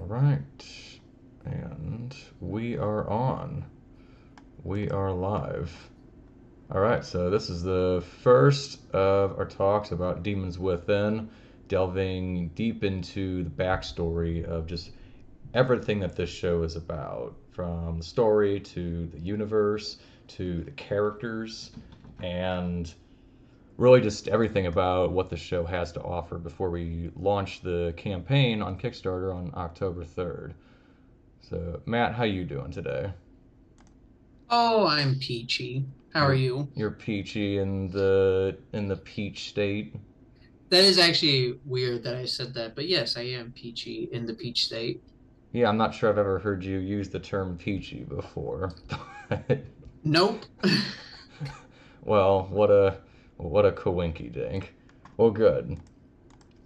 right. And we are on. We are live. All right, so this is the first of our talks about Demons Within, delving deep into the backstory of just everything that this show is about, from the story to the universe to the characters, and really just everything about what the show has to offer before we launch the campaign on Kickstarter on October 3rd. So, Matt, how you doing today? Oh, I'm peachy. How are You're you? you're peachy in the peach state. That is actually weird that I said that, but yes, I am peachy in the peach state. Yeah, I'm not sure I've ever heard you use the term peachy before. But Nope. well, what a coinky dink. Well, good.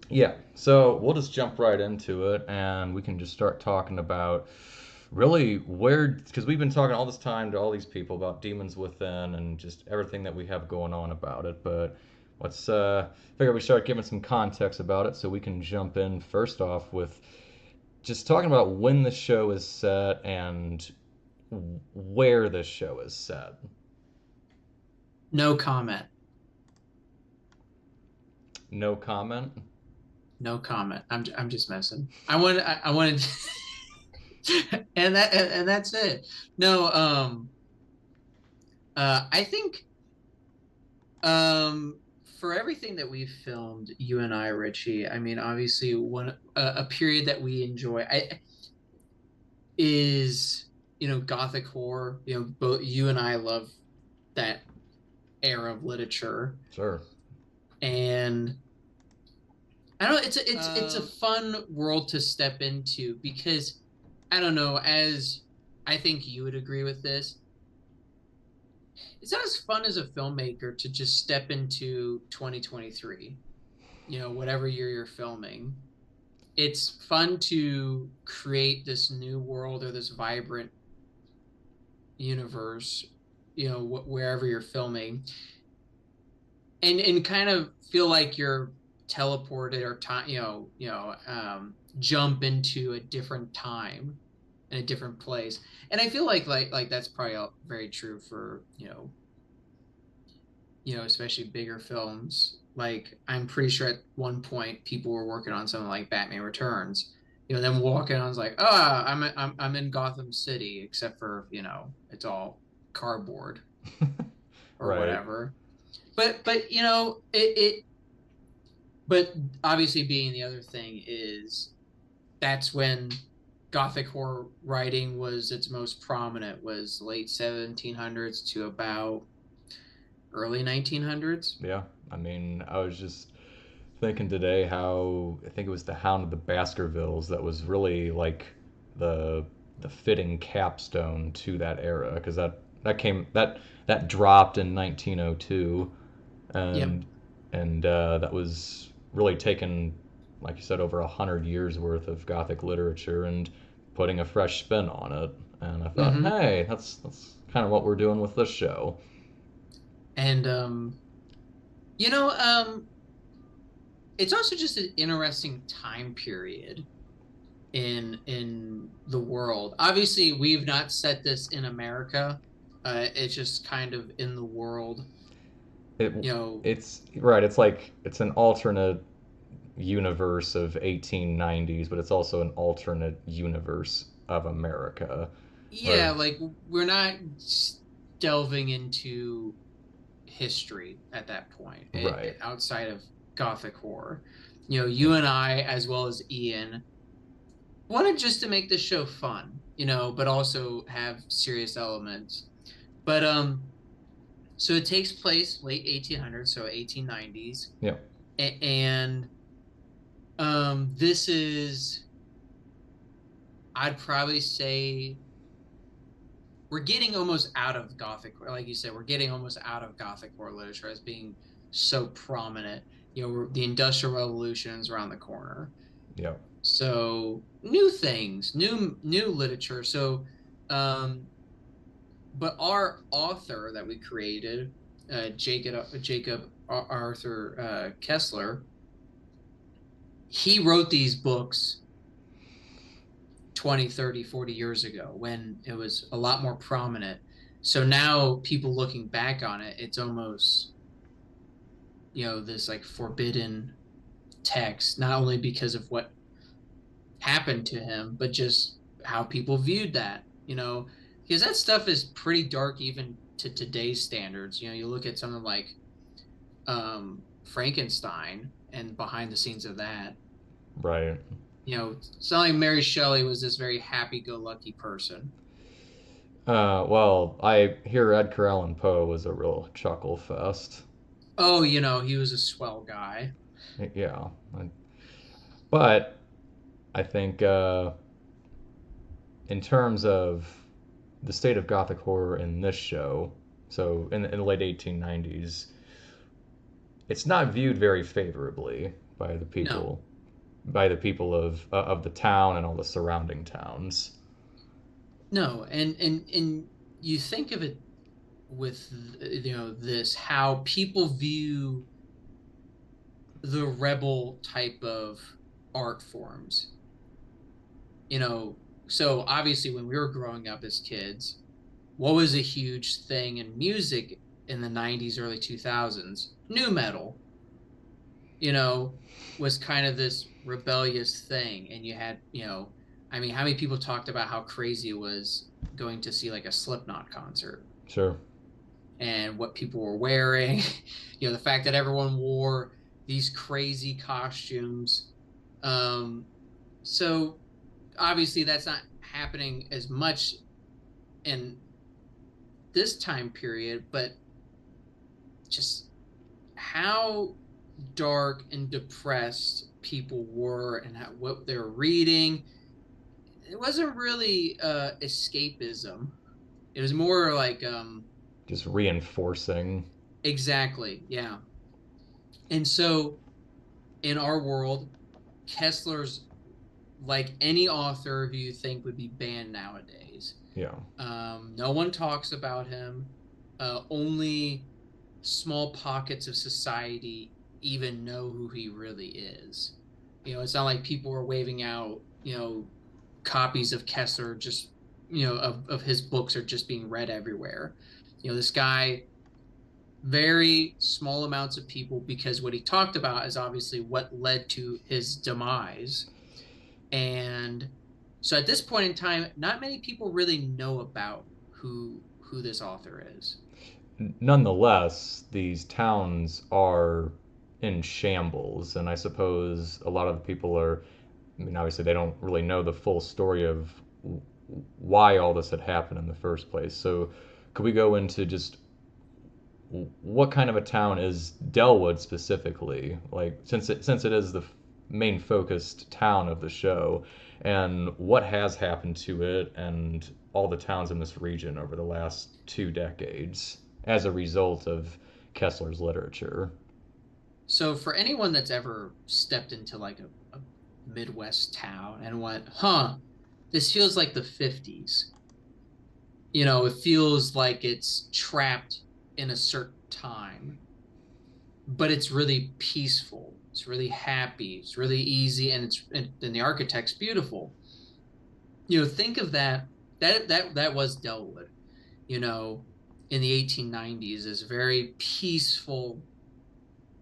Yeah, so we'll just jump right into it and we can just start talking about really where, because we've been talking all this time to all these people about Demons Within and just everything that we have going on about it. But let's figure we start giving some context about it so we can jump in first off with just talking about when the show is set and where the show is set. No comment. No comment. No comment. I'm just messing. I wanted and that's it. No, I think um for everything that we've filmed, you and I, Richie, I mean, obviously a period that we enjoy is gothic horror. Both you and I love that era of literature, Sure. and I don't know, it's a fun world to step into because I don't know, as I think you would agree with this, it's not as fun as a filmmaker to just step into 2023, whatever year you're filming. It's fun to create this new world or this vibrant universe, wherever you're filming, and kind of feel like you're teleported or time, jump into a different time in a different place. And I feel like that's probably very true for especially bigger films. Like I'm pretty sure at one point people were working on something like Batman Returns. Them walking on, was like, I'm in Gotham City, except for it's all cardboard or Right. whatever. But it but obviously being the other thing is that's when gothic horror writing was its most prominent, was late 1700s to about early 1900s. Yeah. I mean, I was just thinking today how I think it was the Hound of the Baskervilles that was really like the the fitting capstone to that era because that dropped in 1902 Yep. and that was really taken, like you said, over 100 years worth of Gothic literature and putting a fresh spin on it. And I thought, Mm-hmm. hey, that's kind of what we're doing with this show. And you know um it's also just an interesting time period in the world. Obviously we've not set this in America. It's just kind of in the world, It you know it's right. It's like it's an alternate universe of 1890s, but it's also an alternate universe of America. yeah, Where like we're not delving into history at that point, right, outside of gothic horror. You and I, as well as Ian, wanted just to make this show fun, but also have serious elements. But so it takes place late 1800s, so 1890s, yeah, and this is, I'd probably say, we're getting almost out of gothic, like you said, we're getting almost out of gothic horror literature as being so prominent. The industrial revolution is around the corner, yeah, so new things, new literature. So um but our author that we created, Jacob Arthur Kessler, he wrote these books 20, 30, 40 years ago when it was a lot more prominent. So now people looking back on it, it's almost, this like forbidden text, not only because of what happened to him, but just how people viewed that, because that stuff is pretty dark even to today's standards. You look at something like Frankenstein and behind the scenes of that. Right. It's not like Mary Shelley was this very happy-go-lucky person. Well, I hear Edgar Allan Poe was a real chuckle fest. Oh, he was a swell guy. Yeah. But I think in terms of the state of Gothic horror in this show, so in the late 1890s, it's not viewed very favorably by the No, people of the town and all the surrounding towns. no, and you think of it with this how people view the rebel type of art forms. you know so obviously when we were growing up as kids, what was a huge thing in music in the 90s, early 2000s? New metal, you know was kind of this rebellious thing. And you had, I mean, how many people talked about how crazy it was going to see like a Slipknot concert, Sure. and what people were wearing, the fact that everyone wore these crazy costumes. So obviously that's not happening as much in this time period, but just how dark and depressed people were, and what they're reading, it wasn't really escapism. It was more like Just reinforcing. exactly, yeah. And so in our world, Kessler's like any author who you think would be banned nowadays. Yeah. No one talks about him. Only small pockets of society even know who he really is. It's not like people are waving out, copies of Kessler, just, of his books are just being read everywhere. This guy, very small amounts of people, because what he talked about is obviously what led to his demise. And so at this point in time, not many people really know about who this author is. Nonetheless, these towns are in shambles, and I suppose a lot of the people are. I mean, obviously, they don't really know the full story of why all this had happened in the first place. So, could we go into just what kind of a town is Delwood specifically? Like, since it is the main focused town of the show, and what has happened to it and all the towns in this region over the last 2 decades as a result of Kessler's literature. So for anyone that's ever stepped into like a Midwest town and went, huh, this feels like the 50s. It feels like it's trapped in a certain time, but it's really peaceful. It's really happy. It's really easy, and the architect's beautiful. Think of that. That was Delwood. You know, in the 1890s, is very peaceful.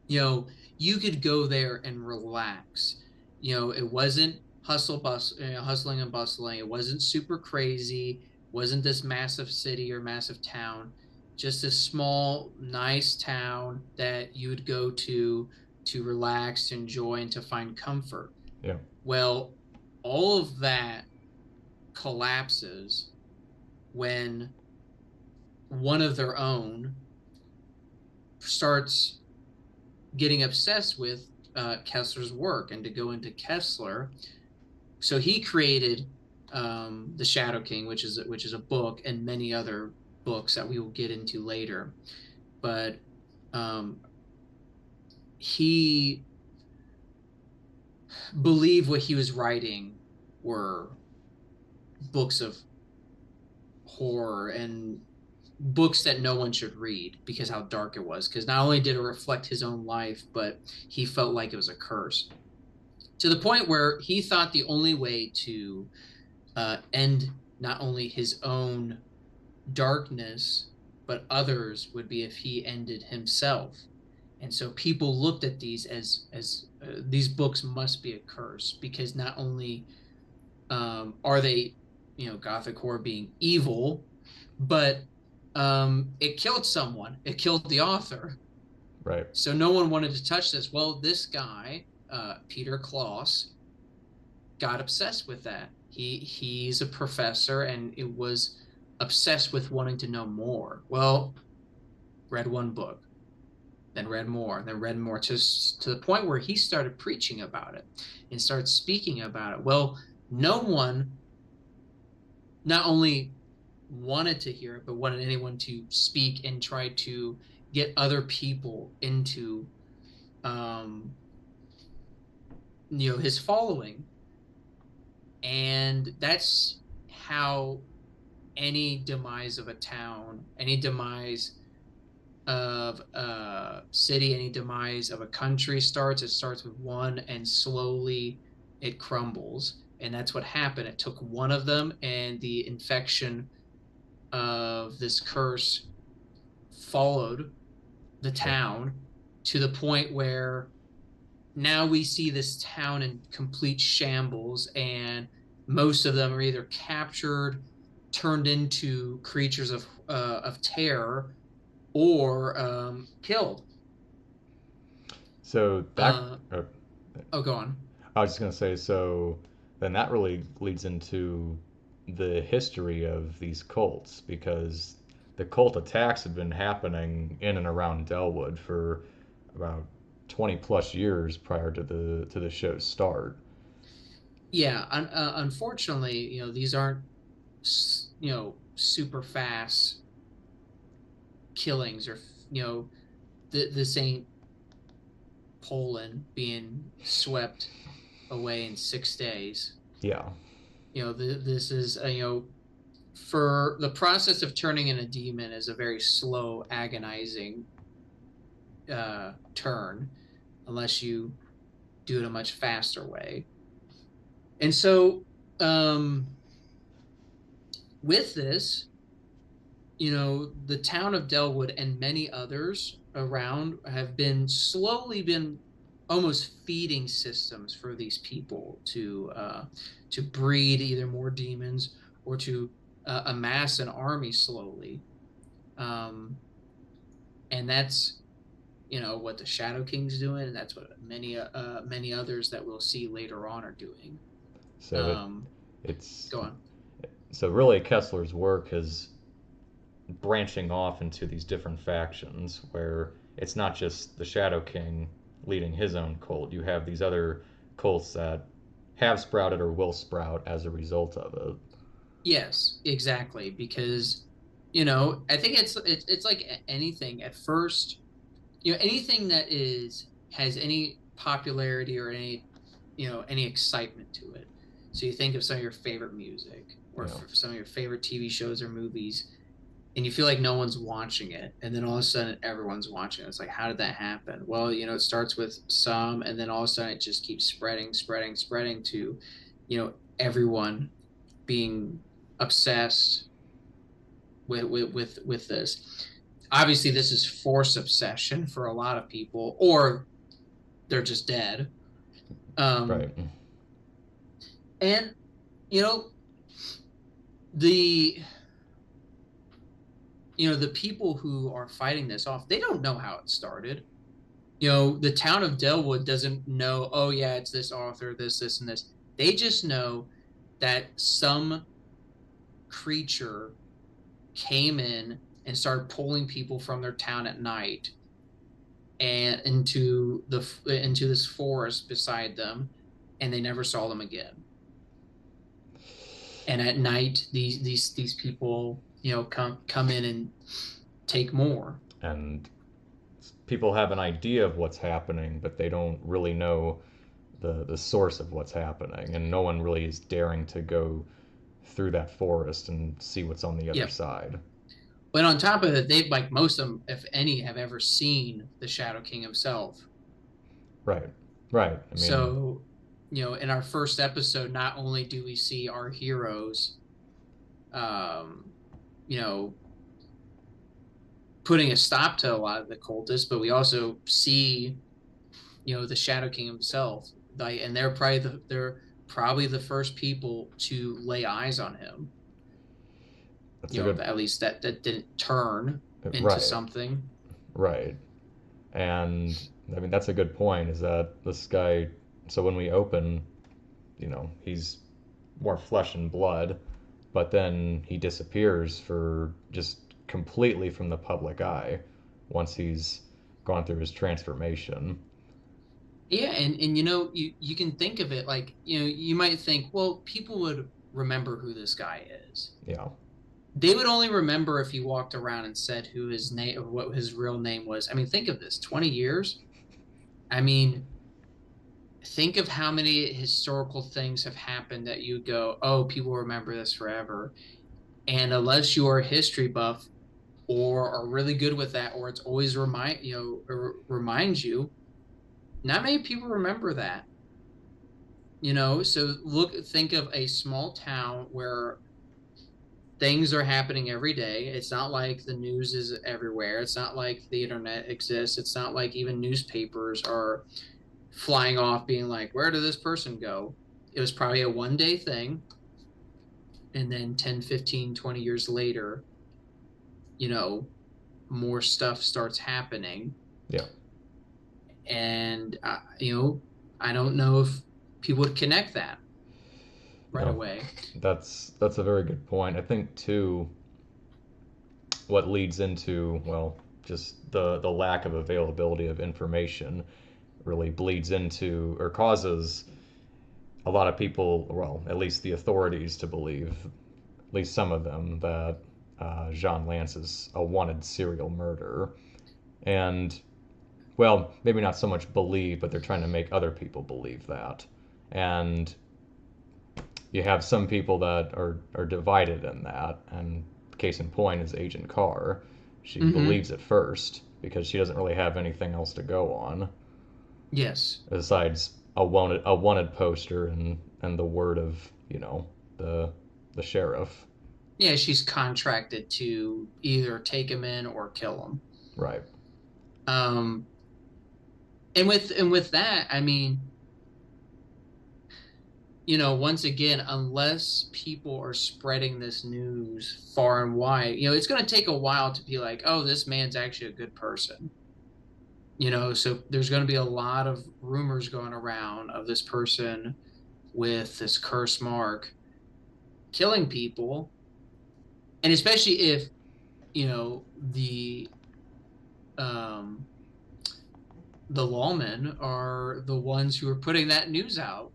You could go there and relax. It wasn't hustling and bustling. It wasn't super crazy. Wasn't this massive city or massive town. Just a small, nice town that you would go to relax, to enjoy, and to find comfort. Yeah. Well, all of that collapses when one of their own starts getting obsessed with Kessler's work and to go into Kessler. So he created the Shadow King, which is a book, and many other books that we will get into later. But he believed what he was writing were books of horror and books that no one should read because how dark it was. Because not only did it reflect his own life, but he felt like it was a curse, to the point where he thought the only way to end not only his own darkness, but others would be if he ended himself. And so people looked at these as these books must be a curse, because not only are they, Gothic horror being evil, but it killed someone. It killed the author. Right. So no one wanted to touch this. Well, this guy, Peter Klaus, got obsessed with that. He's a professor and it was obsessed with wanting to know more. Well, read one book, then read more, then read more, to the point where he started preaching about it and started speaking about it. Well, no one not only wanted to hear it, but wanted anyone to speak and try to get other people into um, his following. And that's how any demise of a town, any demise of a city, any demise of a country starts. It starts with one, and slowly it crumbles. And that's what happened. It took one of them, and the infection of this curse followed the Right. town to the point where now we see this town in complete shambles, and most of them are either captured, turned into creatures of terror, or killed. So that, Uh, oh, go on. I was just going to say, so then that really leads into the history of these cults, because the cult attacks had been happening in and around Delwood for about 20 plus years prior to the show's start. Yeah, unfortunately, these aren't super fast killings, or this ain't Poland being swept away in 6 days. Yeah. This is for the process of turning in a demon is a very slow, agonizing turn, unless you do it a much faster way. And so, with this, the town of Delwood and many others around have been slowly been almost feeding systems for these people to breed either more demons, or to amass an army slowly. Um, and that's what the Shadow King's doing, and that's what many others that we'll see later on are doing. So Um, it's Go on. so really Kessler's work is branching off into these different factions where it's not just the Shadow King leading his own cult. You have these other cults that have sprouted or will sprout as a result of it. Yes, exactly. Because I think it's like anything. At first, anything that has any popularity or any excitement to it. So you think of some of your favorite music, or You know, some of your favorite TV shows or movies, and you feel like no one's watching it, and then all of a sudden everyone's watching it. It's like, how did that happen? Well, it starts with some, and then all of a sudden it just keeps spreading to everyone being obsessed with this. Obviously, this is force obsession for a lot of people, or they're just dead. right? um and you know the the people who are fighting this off, they don't know how it started. The town of Delwood doesn't know, oh yeah, it's this author, this and this. They just know that some creature came in and started pulling people from their town at night and into this forest beside them, and they never saw them again. And at night, these people come in and take more. And people have an idea of what's happening, but they don't really know the source of what's happening, and no one really is daring to go through that forest and see what's on the other Yep. side. But on top of it, they've, like, most of them, if any, have ever seen the Shadow King himself. Right. Right. I mean, So in our first episode, not only do we see our heroes, um, you know, putting a stop to a lot of the cultists, but we also see, the Shadow King himself, like, and they're probably the first people to lay eyes on him. That's a good At least that didn't turn into right, something. right. And I mean that's a good point. Is that this guy? So when we open, he's more flesh and blood, but then he disappears for just completely from the public eye once he's gone through his transformation. Yeah, and you can think of it like, you might think, well, people would remember who this guy is. Yeah, They would only remember if he walked around and said who his name or what his real name was. I mean, think of this, 20 years. I mean, think of how many historical things have happened that you go, oh, people remember this forever. And unless you are a history buff or are really good with that, or it's always reminds you, not many people remember that. So think of a small town where things are happening every day. It's not like the news is everywhere. It's not like the internet exists. It's not like even newspapers are flying off being like, where did this person go? It was probably a 1 day thing. And then 10, 15, 20 years later, you know, more stuff starts happening. yeah, And, I don't know if people would connect that right no, away. that's a very good point. I think too, what leads into, well, just the lack of availability of information really bleeds into or causes a lot of people, well, at least the authorities, to believe, at least some of them, that Jean Lance is a wanted serial murderer. And, well, maybe not so much believe, but they're trying to make other people believe that. And you have some people that are divided in that. And case in point is Agent Carr. She Mm-hmm. believes it first because she doesn't really have anything else to go on Yes. besides a wanted poster and the word of the the sheriff. Yeah, she's contracted to either take him in or kill him. Right. Um, and with that, I mean, once again, unless people are spreading this news far and wide, it's going to take a while to be like, oh, this man's actually a good person. So there's going to be a lot of rumors going around of this person with this curse mark killing people, and especially if um the lawmen are the ones who are putting that news out.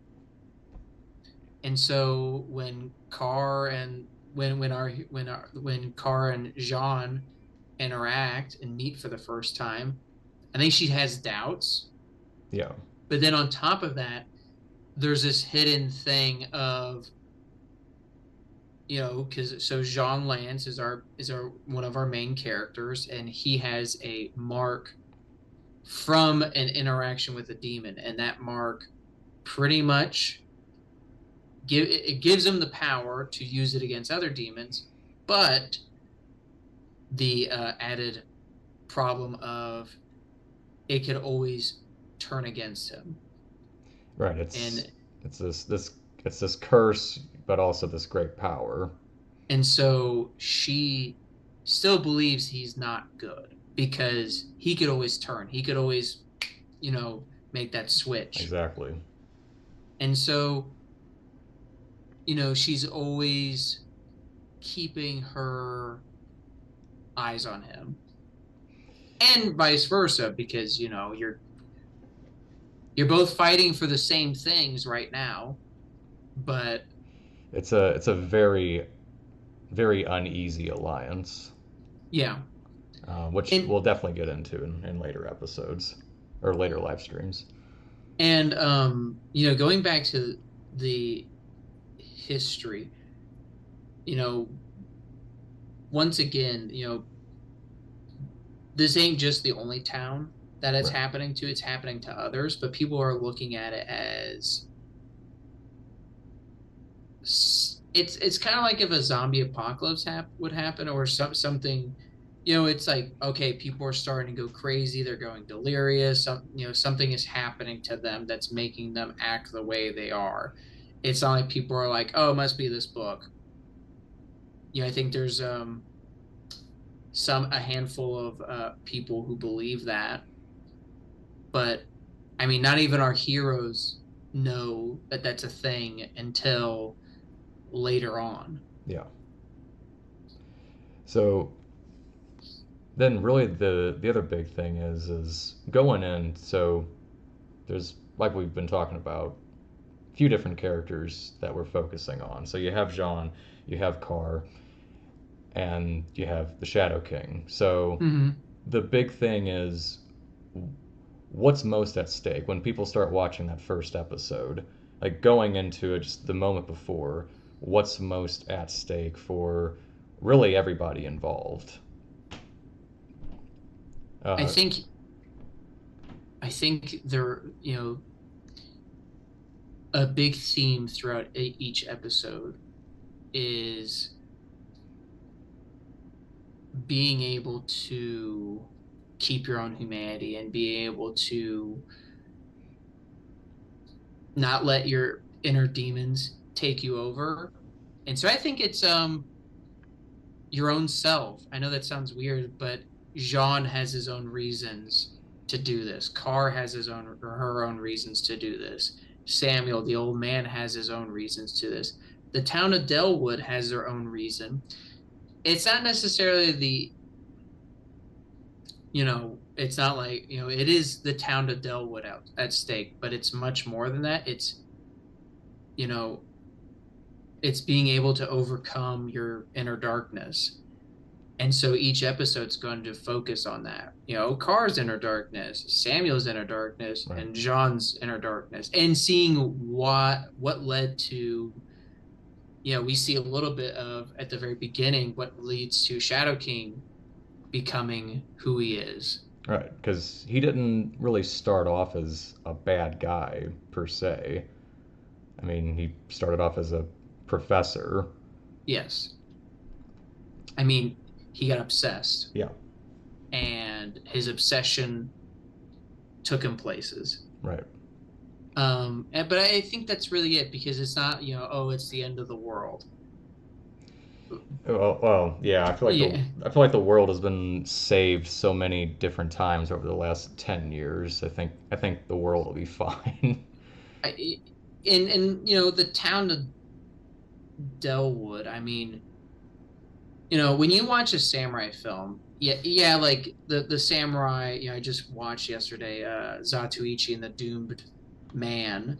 And so when Carr and when Carr and Jean interact and meet for the first time, I think she has doubts. Yeah. But then on top of that, there's this hidden thing of, because so Jean Lance is our one of our main characters, and he has a mark from an interaction with a demon, and that mark pretty much it gives him the power to use it against other demons, but the added problem of it could always turn against him. Right. It's and it's this curse, but also this great power. and so she still believes he's not good because he could always make that switch. Exactly. And so she's always keeping her eyes on him, and vice versa, because you're both fighting for the same things right now. But It's a very very uneasy alliance, yeah. which and we'll definitely get into in later episodes or later live streams. and going back to the history, you know once again, this ain't just the only town that it's Right. happening to. It's happening to others, but people are looking at it as it's kind of like if a zombie apocalypse would happen, or something, it's like, okay, people are starting to go crazy, they're going delirious, something is happening to them that's making them act the way they are. It's not like people are like, oh, it must be this book. I think there's a handful of people who believe that, but I mean, not even our heroes know that that's a thing until later on. Yeah. So then really the other big thing is going in. So there's, like we've been talking about, a few different characters that we're focusing on. So you have Jean, you have Carr, and you have the Shadow King. So Hmm. the big thing is what's most at stake when people start watching that first episode, like going into it just the moment before, what's most at stake for really everybody involved. I uh, think I think there, a big theme throughout each episode is being able to keep your own humanity and be able to not let your inner demons take you over. And so I think it's your own self. I know that sounds weird, but Jean has his own reasons to do this. Carr has his own or her own reasons to do this. Samuel, the old man, has his own reasons to this. The town of Delwood has their own reason. It's not necessarily it's not like, it is the town of Delwood out at stake, but it's much more than that. You know, it's being able to overcome your inner darkness. And so each episode's going to focus on that. Carr's inner darkness, Samuel's inner darkness, right. and Jean's inner darkness, and seeing what led to, we see a little bit of at the very beginning what leads to Shadow King becoming who he is. Right, because he didn't really start off as a bad guy per se. I mean, he started off as a professor. Yes. I mean, he got obsessed, Yeah, and his obsession took him places. right. But I think that's really it, because it's not, oh, it's the end of the world. Well, yeah. Yeah. I feel like the world has been saved so many different times over the last 10 years. I think the world will be fine. I, and the town of Delwood, I mean, when you watch a samurai film, yeah, like the samurai, I just watched yesterday, Zatoichi and the Doomed Man.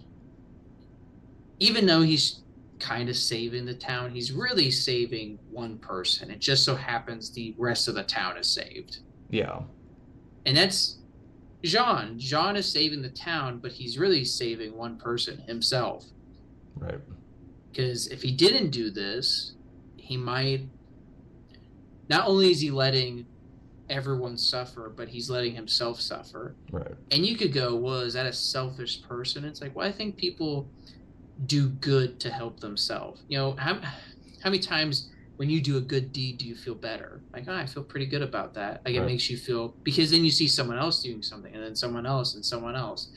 Even though he's kind of saving the town, he's really saving one person. It just so happens the rest of the town is saved. Yeah, And that's Jean. Jean is saving the town, but he's really saving one person, himself. right, Because if he didn't do this, he might, not only is he letting everyone suffer, but he's letting himself suffer. right, And you could go, well, is that a selfish person? It's like, well, I think people do good to help themselves. How many times when you do a good deed do you feel better? Like, oh, I feel pretty good about that. Like, it right. makes you feel, because then you see someone else doing something, and then someone else and someone else.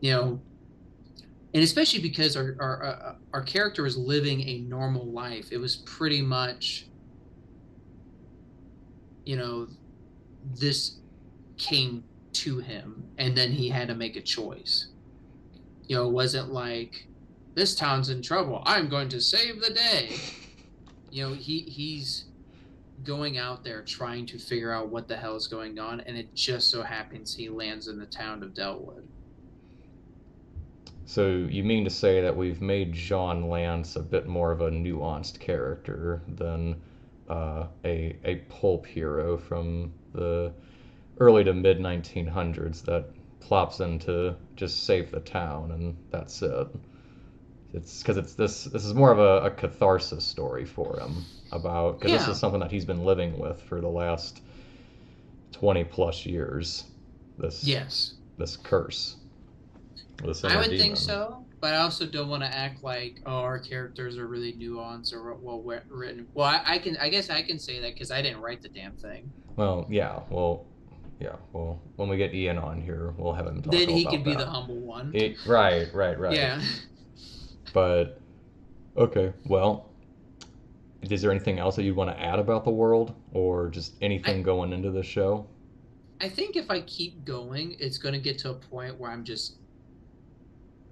You know, and especially because our character was living a normal life. It was pretty much, you know, this came to him, and then he had to make a choice. It wasn't like, this town's in trouble, I'm going to save the day. He's going out there trying to figure out what the hell is going on, and it just so happens he lands in the town of Delwood. So you mean to say that we've made Jean Lance a bit more of a nuanced character than a pulp hero from the early to mid 1900s that plops in to just save the town and that's it. It's because it's this is more of a catharsis story for him about because this is Yeah. something that he's been living with for the last 20 plus years. This Yes. this curse, this I inner would think demon. so, but I also don't want to act like, oh, our characters are really nuanced or well written. Well, I guess I can say that because I didn't write the damn thing. Well, yeah, well, yeah, well, when we get Ian on here, we'll have him talk Then all he can about be the that. humble one. Right. Yeah. But okay, well, is there anything else that you'd want to add about the world, or just I anything going into the show? I think if I keep going, it's going to get to a point where I'm just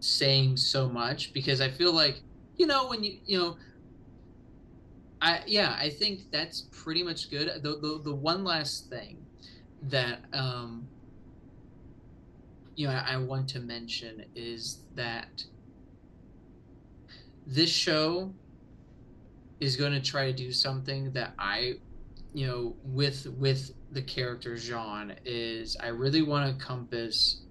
saying so much because I feel like, when I think that's pretty much good. The one last thing that I want to mention is that this show is going to try to do something that with the character Jean is I really want to encompass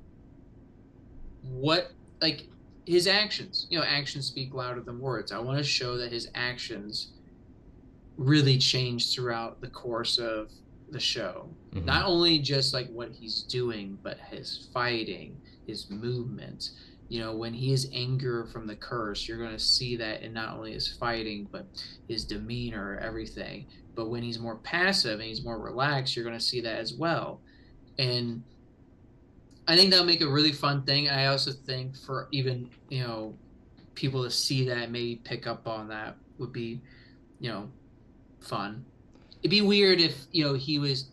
what like his actions. Actions speak louder than words. I want to show that his actions really changed throughout the course of the show. Mm-hmm. Not only just like what he's doing, but his fighting, his movements. When he is anger from the curse, you're going to see that in not only his fighting, but his demeanor, everything. But when he's more passive and he's more relaxed, you're going to see that as well. And I think that'll make a really fun thing. I also think for even, people to see that and maybe pick up on that would be, you know, fun. It'd be weird if, he was,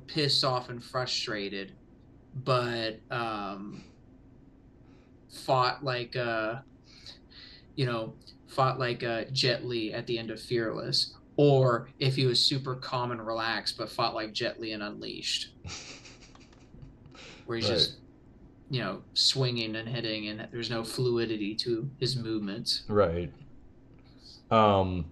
pissed off and frustrated, but fought like you know, fought like Jet Li at the end of Fearless, or if he was super calm and relaxed but fought like Jet Li in Unleashed, where he's Right. just swinging and hitting, and there's no fluidity to his movements. Right. Um,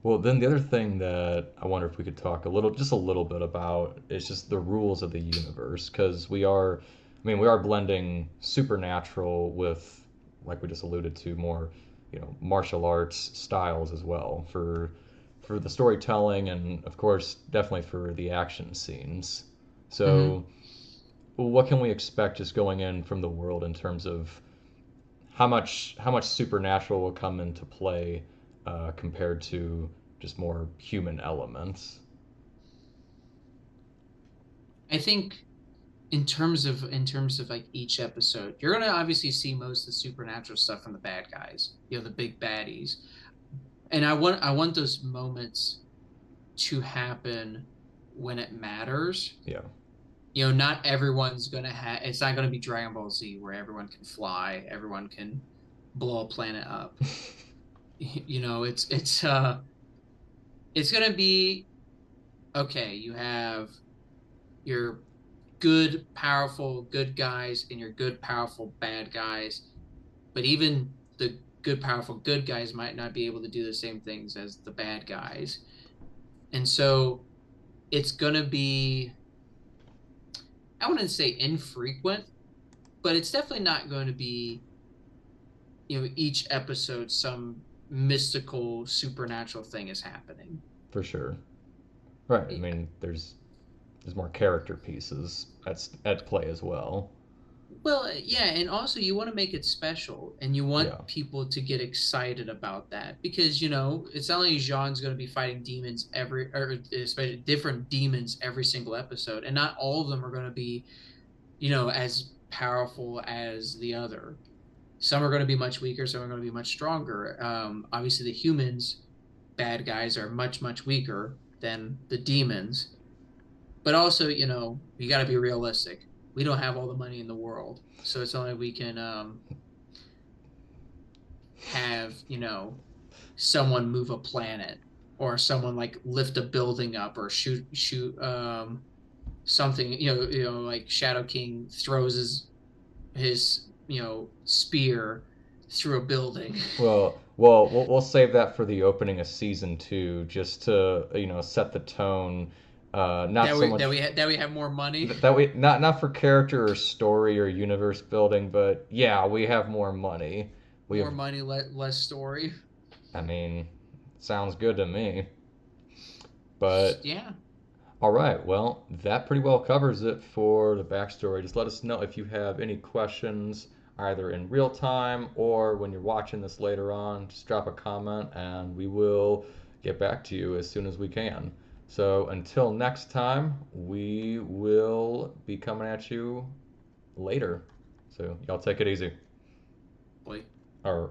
well, then the other thing that I wonder if we could talk just a little bit about is just the rules of the universe, because we are blending supernatural with, like we just alluded to, more, martial arts styles as well for the storytelling and of course definitely for the action scenes. Mm-hmm. So, what can we expect just going in from the world in terms of how much supernatural will come into play compared to just more human elements. I think in terms of like each episode, you're gonna obviously see most of the supernatural stuff from the bad guys, the big baddies, and I want those moments to happen when it matters. Yeah, Not everyone's gonna have. It's not gonna be Dragon Ball Z where everyone can fly, everyone can blow a planet up. It's gonna be okay. You have your good, powerful good guys and your good, powerful bad guys. But even the good, powerful good guys might not be able to do the same things as the bad guys. And so it's going to be, I wouldn't say infrequent, but it's definitely not going to be, each episode some mystical supernatural thing is happening. for sure. Right. I mean, there's more character pieces at play as well. Well, yeah, and also you want to make it special and you want Yeah, people to get excited about that because, it's not like Jean's going to be fighting demons or especially different demons every single episode, and not all of them are going to be, as powerful as the other. Some are going to be much weaker, some are going to be much stronger. Obviously, the humans, bad guys, are much, much weaker than the demons, but also you got to be realistic. We don't have all the money in the world, so it's only we can have someone move a planet or someone like lift a building up or shoot something. Like Shadow King throws his spear through a building. well, we'll save that for the opening of season two, just to set the tone. Not that so we that much we that we have more money. that we not for character or story or universe building, but yeah, we have more money. We More have, money, less story. I mean, sounds good to me. But Yeah. all right, well, that pretty well covers it for the backstory. Just let us know if you have any questions either in real time or when you're watching this later on. Just drop a comment and we will get back to you as soon as we can. So until next time, we will be coming at you later. So y'all take it easy. Boy. All right.